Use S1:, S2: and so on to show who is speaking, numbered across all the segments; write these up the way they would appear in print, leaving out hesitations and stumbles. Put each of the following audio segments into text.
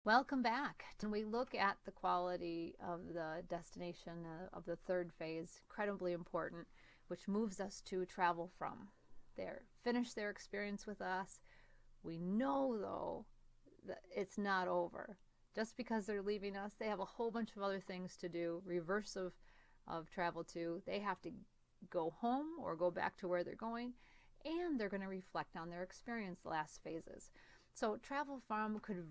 S1: Welcome back. When we look at the quality of the destination of the third phase, incredibly important, which moves us to travel from. They're finished their experience with us. We know, though, that it's not over. Just because they're leaving us, they have a whole bunch of other things to do, reverse of travel to. They have to go home or go back to where they're going, and they're going to reflect on their experience the last phases. So travel from could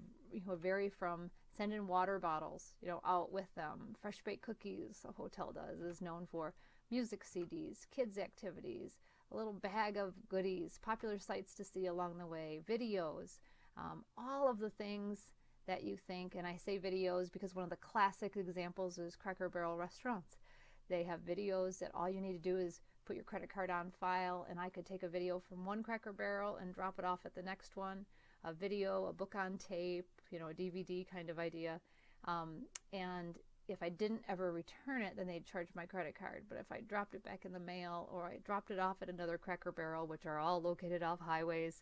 S1: vary from sending water bottles out with them, fresh baked cookies a hotel does is known for, music CDs, kids activities, a little bag of goodies, popular sights to see along the way, videos, all of the things that you think. And I say videos because one of the classic examples is Cracker Barrel restaurants. They have videos that all you need to do is put your credit card on file, and I could take a video from one Cracker Barrel and drop it off at the next one. A video, a book on tape, a DVD kind of idea. And if I didn't ever return it, then they'd charge my credit card. But if I dropped it back in the mail or I dropped it off at another Cracker Barrel, which are all located off highways,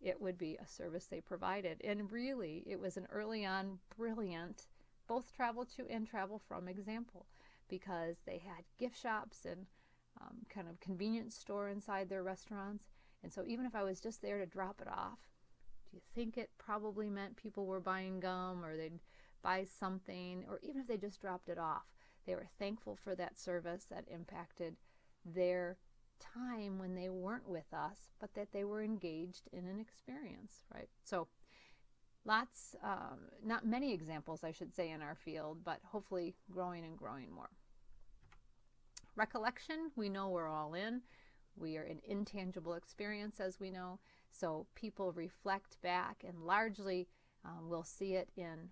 S1: it would be a service they provided. And really, it was an early on brilliant both travel to and travel from example, because they had gift shops and kind of convenience store inside their restaurants. And so even if I was just there to drop it off, do you think it probably meant people were buying gum or they'd buy something, or even if they just dropped it off, they were thankful for that service that impacted their time when they weren't with us, but that they were engaged in an experience, right? So lots, not many examples, I should say, in our field, but hopefully growing and growing more. Recollection, we know we're all in. We are an intangible experience, as we know. So people reflect back, and largely we'll see it in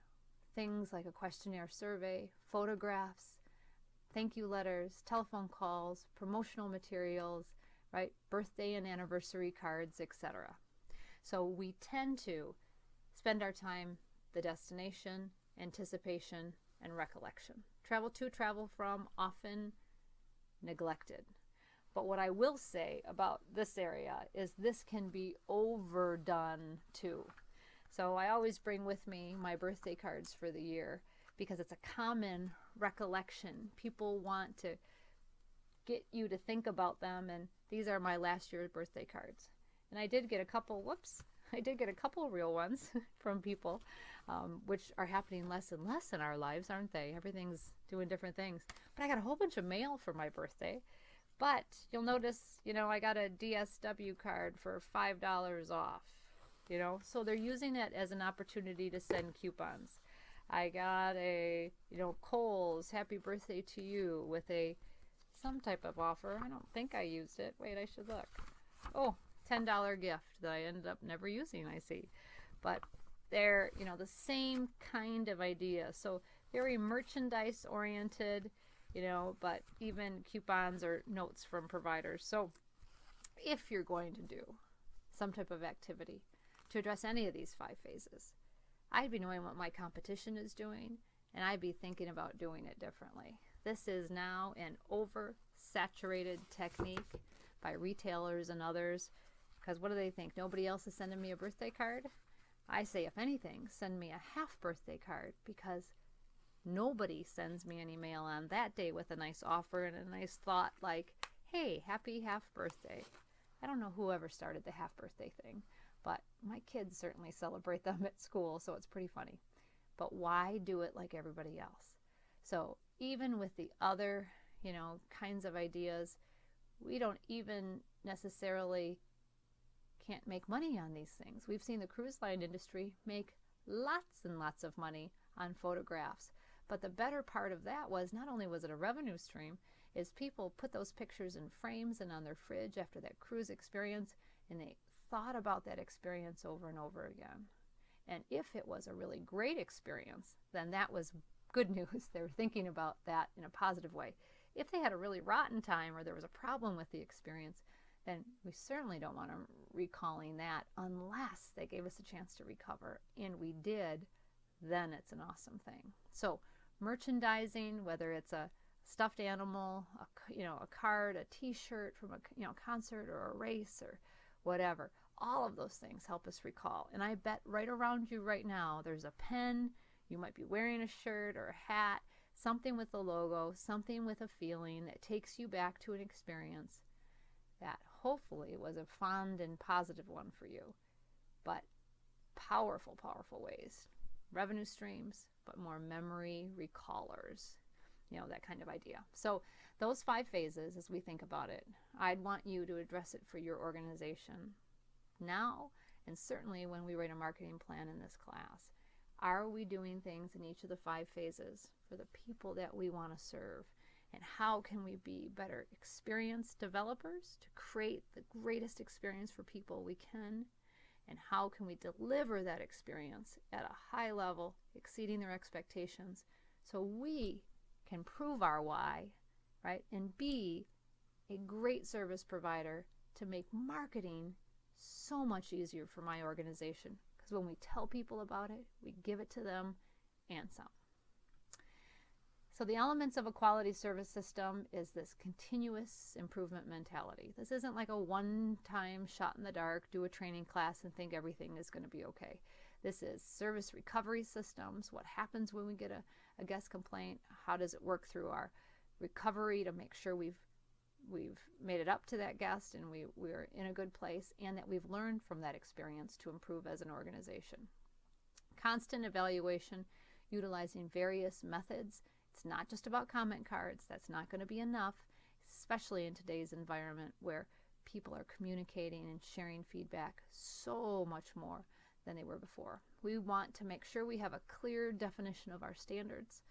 S1: things like a questionnaire survey, photographs, thank you letters, telephone calls, promotional materials, right? Birthday and anniversary cards, etc. So we tend to spend our time the destination, anticipation, and recollection. Travel to, travel from, often neglected. But what I will say about this area is this can be overdone too. So I always bring with me my birthday cards for the year because it's a common recollection. People want to get you to think about them, and these are my last year's birthday cards. And I did get a couple real ones from people, which are happening less and less in our lives, aren't they? Everything's doing different things. But I got a whole bunch of mail for my birthday. But you'll notice, I got a DSW card for $5 off, so they're using it as an opportunity to send coupons. I got a, Kohl's happy birthday to you with some type of offer. I don't think I used it. Wait, I should look. Oh, $10 gift that I ended up never using, I see. But they're, the same kind of idea. So very merchandise oriented, but even coupons or notes from providers. So if you're going to do some type of activity to address any of these 5 phases, I'd be knowing what my competition is doing, and I'd be thinking about doing it differently. This is now an oversaturated technique by retailers and others, because what do they think? Nobody else is sending me a birthday card? I say, if anything, send me a half birthday card, because nobody sends me an email on that day with a nice offer and a nice thought like, hey, happy half birthday. I don't know whoever started the half birthday thing, but my kids certainly celebrate them at school, so it's pretty funny. But why do it like everybody else? So even with the other, kinds of ideas, we don't even necessarily can't make money on these things. We've seen the cruise line industry make lots and lots of money on photographs. But the better part of that was, not only was it a revenue stream, is people put those pictures in frames and on their fridge after that cruise experience, and they thought about that experience over and over again. And if it was a really great experience, then that was good news. They were thinking about that in a positive way. If they had a really rotten time or there was a problem with the experience, then we certainly don't want them recalling that unless they gave us a chance to recover. And we did, then it's an awesome thing. So merchandising, whether it's a stuffed animal, a card, a t-shirt from a concert or a race or whatever, All of those things help us recall. And I bet right around you right now, there's a pen, you might be wearing a shirt or a hat, something with the logo, something with a feeling that takes you back to an experience that hopefully was a fond and positive one for you, but powerful, powerful ways. Revenue streams, but more memory recallers, that kind of idea. So those 5 phases, as we think about it, I'd want you to address it for your organization now, and certainly when we write a marketing plan in this class. Are we doing things in each of the 5 phases for the people that we want to serve? And how can we be better experienced developers to create the greatest experience for people we can? And how can we deliver that experience at a high level, exceeding their expectations, so we can prove our why, right? And be a great service provider to make marketing so much easier for my organization. Because when we tell people about it, we give it to them and some. So the elements of a quality service system is this continuous improvement mentality. This isn't like a one-time shot in the dark, do a training class and think everything is going to be okay. This is service recovery systems. What happens when we get a guest complaint? How does it work through our recovery to make sure we've made it up to that guest and we're in a good place, and that we've learned from that experience to improve as an organization. Constant evaluation, utilizing various methods. It's not just about comment cards. That's not going to be enough, especially in today's environment where people are communicating and sharing feedback so much more than they were before. We want to make sure we have a clear definition of our standards,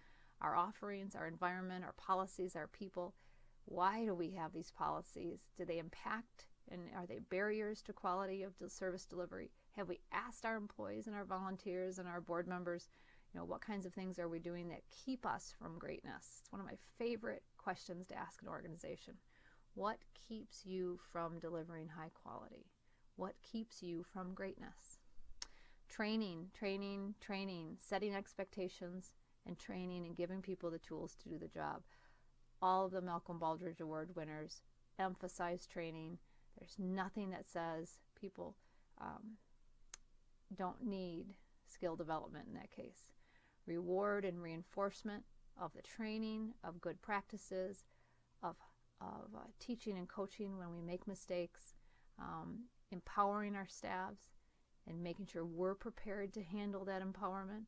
S1: our offerings, our environment, our policies, our people. Why do we have these policies? Do they impact and are they barriers to quality of the service delivery? Have we asked our employees and our volunteers and our board members, what kinds of things are we doing that keep us from greatness? It's one of my favorite questions to ask an organization. What keeps you from delivering high quality? What keeps you from greatness? Training, setting expectations and training and giving people the tools to do the job. All of the Malcolm Baldrige Award winners emphasize training. There's nothing that says people don't need skill development in that case. Reward and reinforcement of the training, of good practices, of teaching and coaching when we make mistakes, empowering our staffs, and making sure we're prepared to handle that empowerment.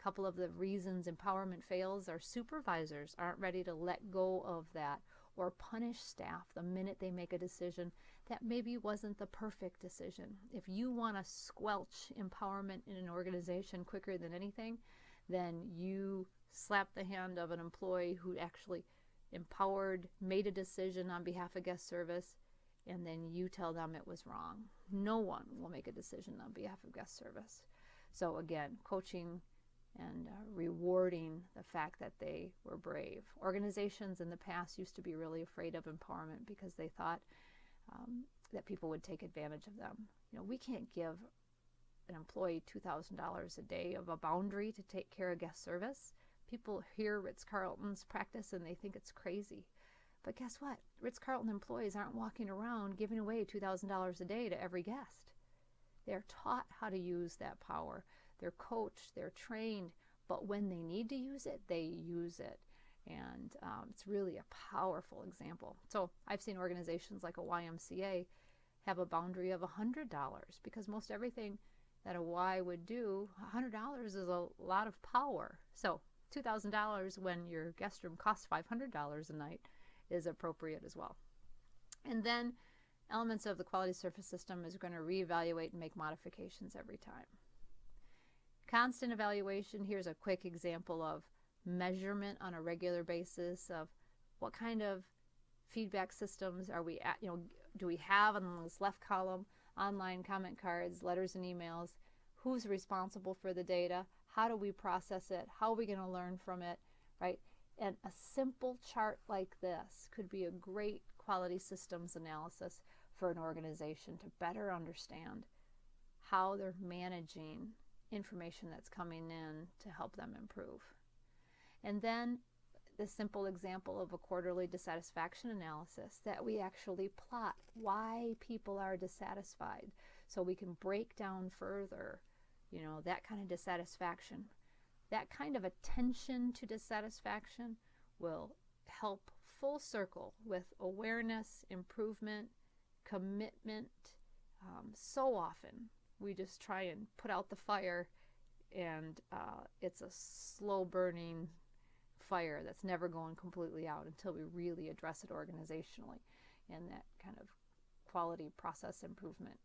S1: A couple of the reasons empowerment fails are supervisors aren't ready to let go of that or punish staff the minute they make a decision that maybe wasn't the perfect decision. If you want to squelch empowerment in an organization quicker than anything, then you slap the hand of an employee who actually empowered, made a decision on behalf of guest service, and then you tell them it was wrong. No one will make a decision on behalf of guest service. So again, coaching and rewarding the fact that they were brave. Organizations in the past used to be really afraid of empowerment because they thought that people would take advantage of them. We can't give an employee $2,000 a day of a boundary to take care of guest service. People hear Ritz-Carlton's practice and they think it's crazy. But guess what? Ritz-Carlton employees aren't walking around giving away $2,000 a day to every guest. They're taught how to use that power. They're coached, they're trained, but when they need to use it, they use it. And it's really a powerful example. So I've seen organizations like a YMCA have a boundary of $100 because most everything that a Y would do, $100 is a lot of power. So $2,000 when your guest room costs $500 a night is appropriate as well. And then elements of the quality service system is going to reevaluate and make modifications every time. Constant evaluation, here's a quick example of measurement on a regular basis of what kind of feedback systems are we at, do we have on this left column, online comment cards, letters and emails, who's responsible for the data, how do we process it, how are we going to learn from it, right? And a simple chart like this could be a great quality systems analysis for an organization to better understand how they're managing information that's coming in to help them improve. And then the simple example of a quarterly dissatisfaction analysis that we actually plot why people are dissatisfied so we can break down further, that kind of dissatisfaction. That kind of attention to dissatisfaction will help full circle with awareness, improvement, commitment. So often we just try and put out the fire, and it's a slow burning fire that's never going completely out until we really address it organizationally, and that kind of quality process improvement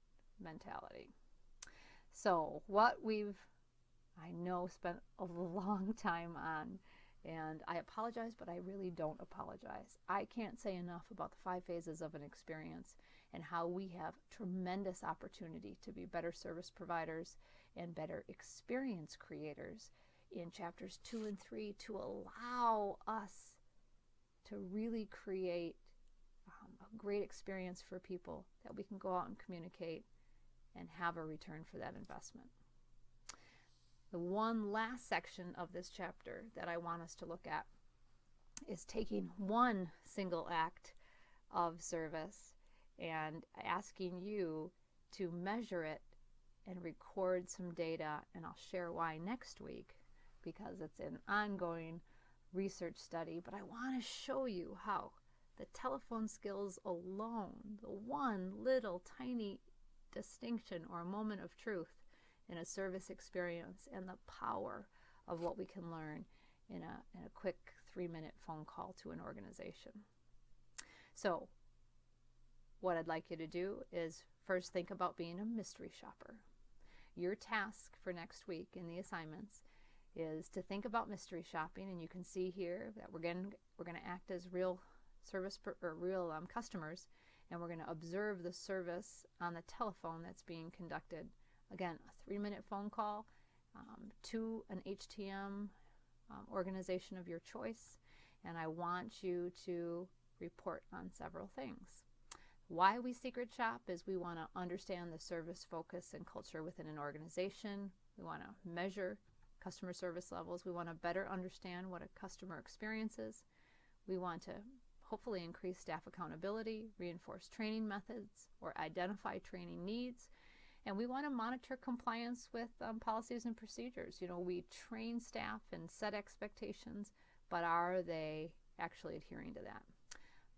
S1: mentality. So what we've, I know, spent a long time on, and I apologize, but I really don't apologize. I can't say enough about the 5 phases of an experience and how we have tremendous opportunity to be better service providers and better experience creators in chapters 2 and 3 to allow us to really create a great experience for people that we can go out and communicate and have a return for that investment. The one last section of this chapter that I want us to look at is taking one single act of service and asking you to measure it and record some data, and I'll share why next week, because it's an ongoing research study, but I want to show you how the telephone skills alone, the one little tiny distinction or a moment of truth in a service experience, and the power of what we can learn in a quick 3-minute phone call to an organization. So what I'd like you to do is first think about being a mystery shopper. Your task for next week in the assignments is to think about mystery shopping, and you can see here that we're going to act as real customers, and we're going to observe the service on the telephone that's being conducted. Again, a 3-minute phone call to an HTM organization of your choice, and I want you to report on several things. Why we secret shop is we want to understand the service focus and culture within an organization. We want to measure customer service levels. We want to better understand what a customer experience is. We want to hopefully increase staff accountability, reinforce training methods, or identify training needs. And we want to monitor compliance with policies and procedures. We train staff and set expectations, but are they actually adhering to that?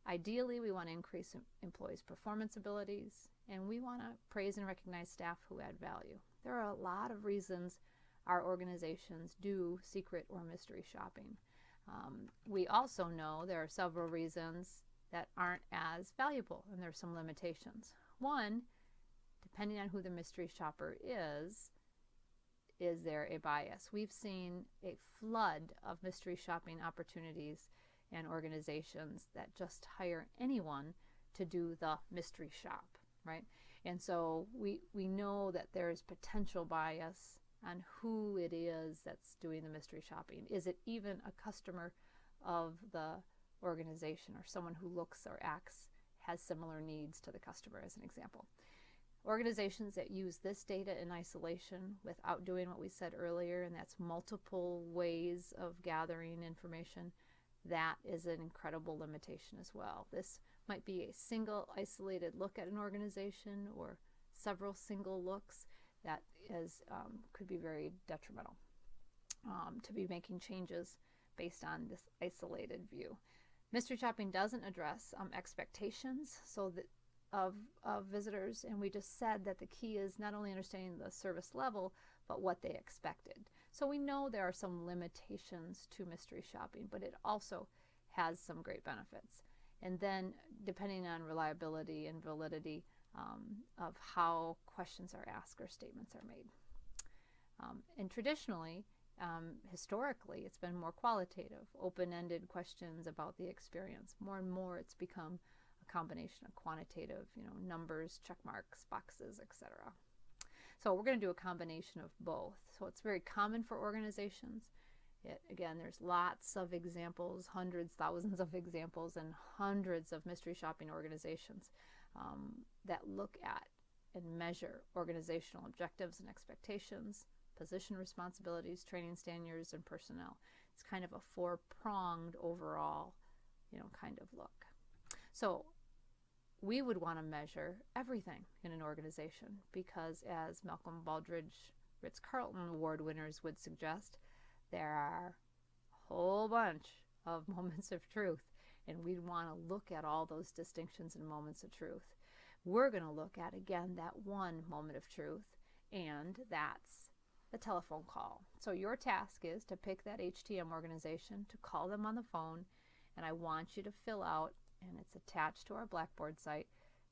S1: Ideally, we want to increase employees' performance abilities, and we want to praise and recognize staff who add value. There are a lot of reasons our organizations do secret or mystery shopping. We also know there are several reasons that aren't as valuable, and there are some limitations. One, depending on who the mystery shopper is there a bias? We've seen a flood of mystery shopping opportunities and organizations that just hire anyone to do the mystery shop, right? And so we know that there's potential bias on who it is that's doing the mystery shopping. Is it even a customer of the organization, or someone who looks or acts, has similar needs to the customer, as an example? Organizations that use this data in isolation without doing what we said earlier, and that's multiple ways of gathering information, that is an incredible limitation as well. This might be a single isolated look at an organization or several single looks that could be very detrimental to be making changes based on this isolated view. Mystery shopping doesn't address expectations of visitors, and we just said that the key is not only understanding the service level, but what they expected. So we know there are some limitations to mystery shopping, but it also has some great benefits. And then, depending on reliability and validity of how questions are asked or statements are made. And traditionally, historically, it's been more qualitative, open-ended questions about the experience. More and more, it's become a combination of quantitative, numbers, check marks, boxes, etc. So we're going to do a combination of both. So it's very common for organizations. Again, there's lots of examples, hundreds, thousands of examples, and hundreds of mystery shopping organizations that look at and measure organizational objectives and expectations, position responsibilities, training standards, and personnel. It's kind of a 4-pronged overall, kind of look. So we would want to measure everything in an organization because, as Malcolm Baldrige Ritz-Carlton Award winners would suggest, there are a whole bunch of moments of truth, and we'd want to look at all those distinctions and moments of truth. We're going to look at, again, that one moment of truth, and that's the telephone call. So your task is to pick that HTM organization, to call them on the phone, and I want you to fill out, and it's attached to our Blackboard site,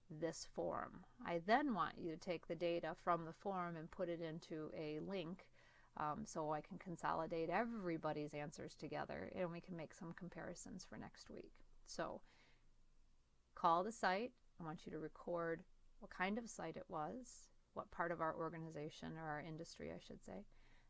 S1: this form. I then want you to take the data from the form and put it into a link so I can consolidate everybody's answers together and we can make some comparisons for next week. So call the site. I want you to record what kind of site it was, what part of our organization or our industry, I should say,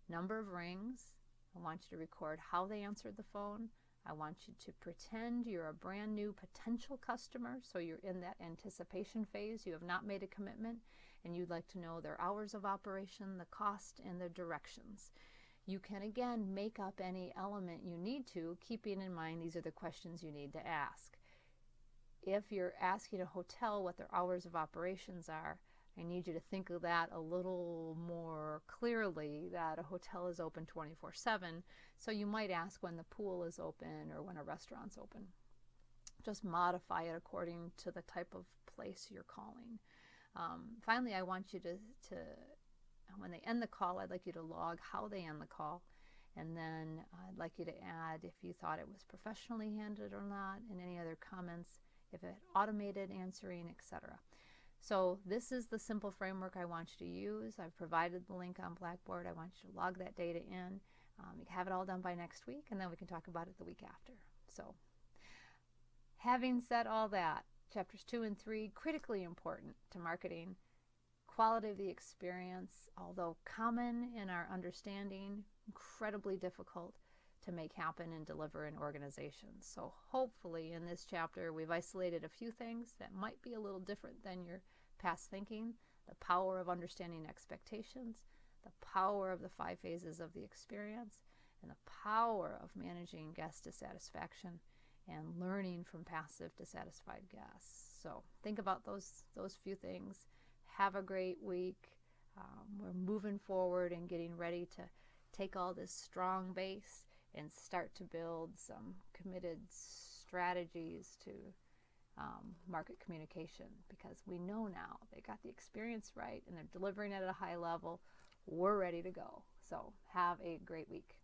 S1: number of rings. I want you to record how they answered the phone. I want you to pretend you're a brand new potential customer, so you're in that anticipation phase. You have not made a commitment, and you'd like to know their hours of operation, the cost, and the directions. You can, again, make up any element you need to, keeping in mind these are the questions you need to ask. If you're asking a hotel what their hours of operations are, I need you to think of that a little more clearly, that a hotel is open 24/7, so you might ask when the pool is open or when a restaurant's open. Just modify it according to the type of place you're calling. Finally, I want you to, when they end the call, I'd like you to log how they end the call, and then I'd like you to add if you thought it was professionally handled or not, and any other comments, if it automated answering, etc. So this is the simple framework I want you to use. I've provided the link on Blackboard. I want you to log that data in. You can have it all done by next week, and then we can talk about it the week after. So having said all that, chapters 2 and 3, critically important to marketing. Quality of the experience, although common in our understanding, incredibly difficult to make happen and deliver in organizations. So hopefully in this chapter we've isolated a few things that might be a little different than your past thinking. The power of understanding expectations, the power of the 5 phases of the experience, and the power of managing guest dissatisfaction and learning from passive dissatisfied guests. So think about those few things. Have a great week. We're moving forward and getting ready to take all this strong base and start to build some committed strategies to market communication, because we know now they got the experience right and they're delivering it at a high level. We're ready to go. So have a great week.